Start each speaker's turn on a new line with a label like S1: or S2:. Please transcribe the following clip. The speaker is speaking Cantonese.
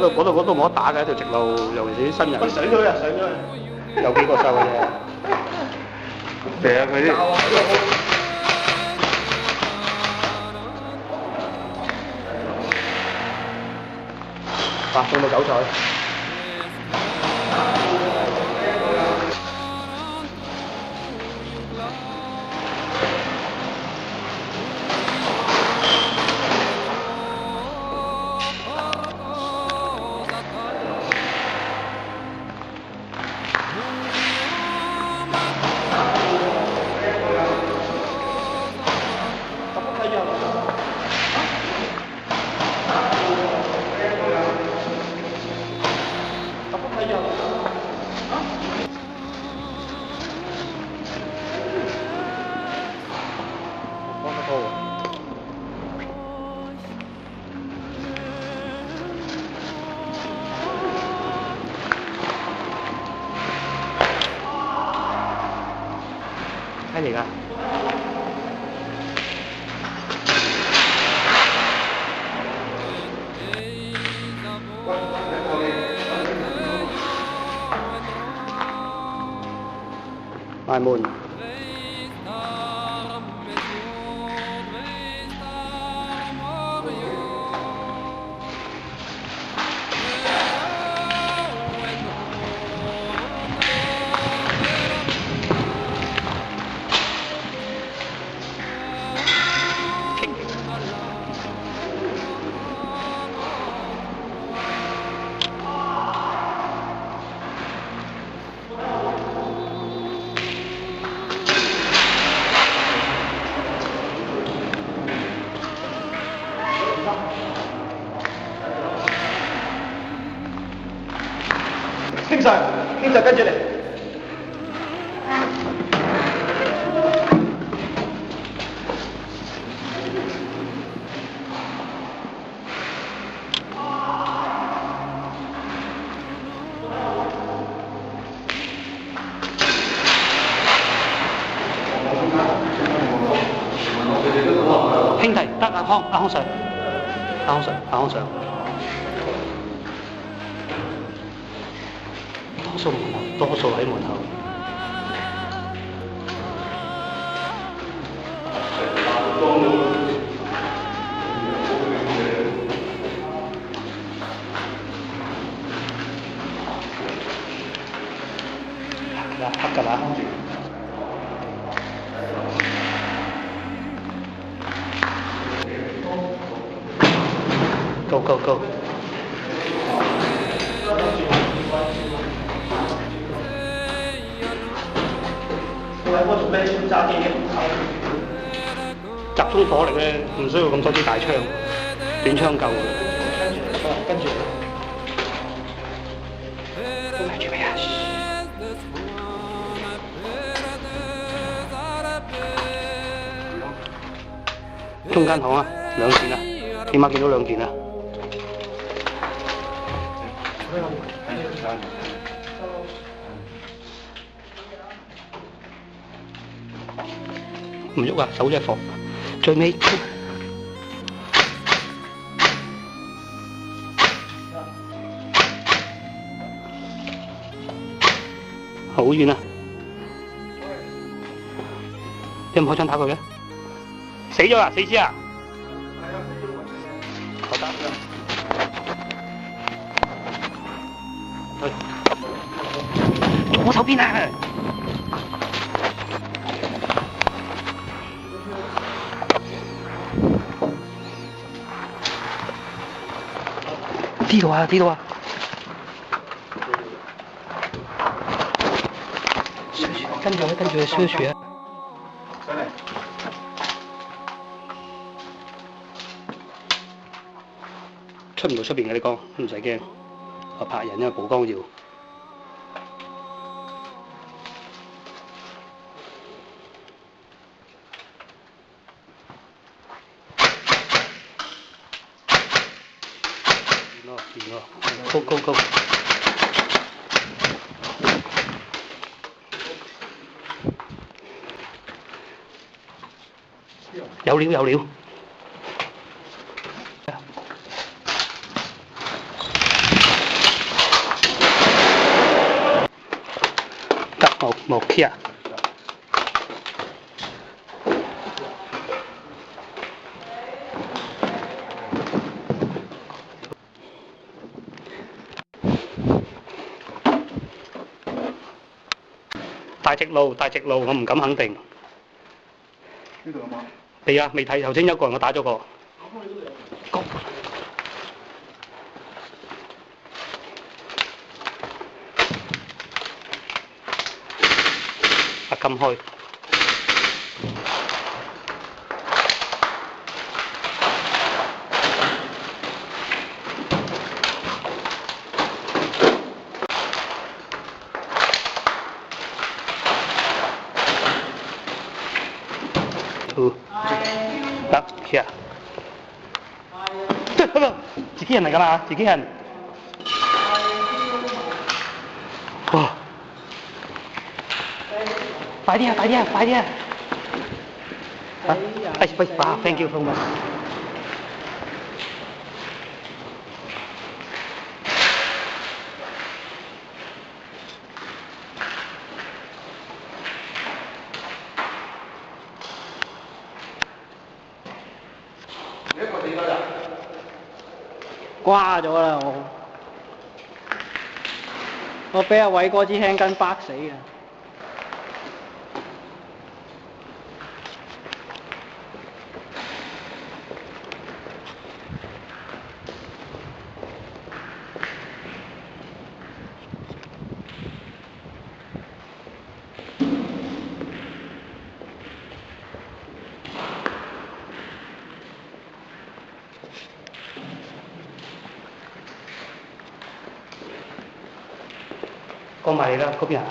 S1: 度冇得打嘅，一條直路，尤其是啲新人。
S2: 上咗去啊，上咗去。
S1: 有幾個收嘅啫。係啊，佢啲。中到9彩。咩嚟㗎？埋門。
S2: 傾晒，跟住嚟。
S1: 兄弟，得阿康上，多數喺門口。黑㗎啦。Go。
S2: 我做咩揸機嘅？
S1: 集中火力咧，唔需要咁多支大槍，短槍夠嘅。跟住。跟住咩啊？中間行啊，2件啊，起碼見到2件啊。唔喐啊，手隻伏，最尾好遠啊！你唔開槍打佢嘅？死咗啊！4支啊！好得。左手邊啊！呢度啊！跟住去消暑啊！
S2: 上嚟。
S1: 出唔到出邊嘅啲光，唔使驚。我拍人因為曝光要。掂咯，Go。有料。冇 key 啊！大直路，我唔敢肯定。
S2: 呢度有冇？
S1: 未啊，未睇，頭先有個人我打咗個。撳開。得，here。自己人嚟㗎嘛，自己人。哇！快啲啊！喂，哇 ，thank you so much。
S2: 你一個死咗咋？
S3: 瓜咗啦我俾阿偉哥支輕筋巴死嘅。
S1: 過埋嚟啦，嗰邊啊！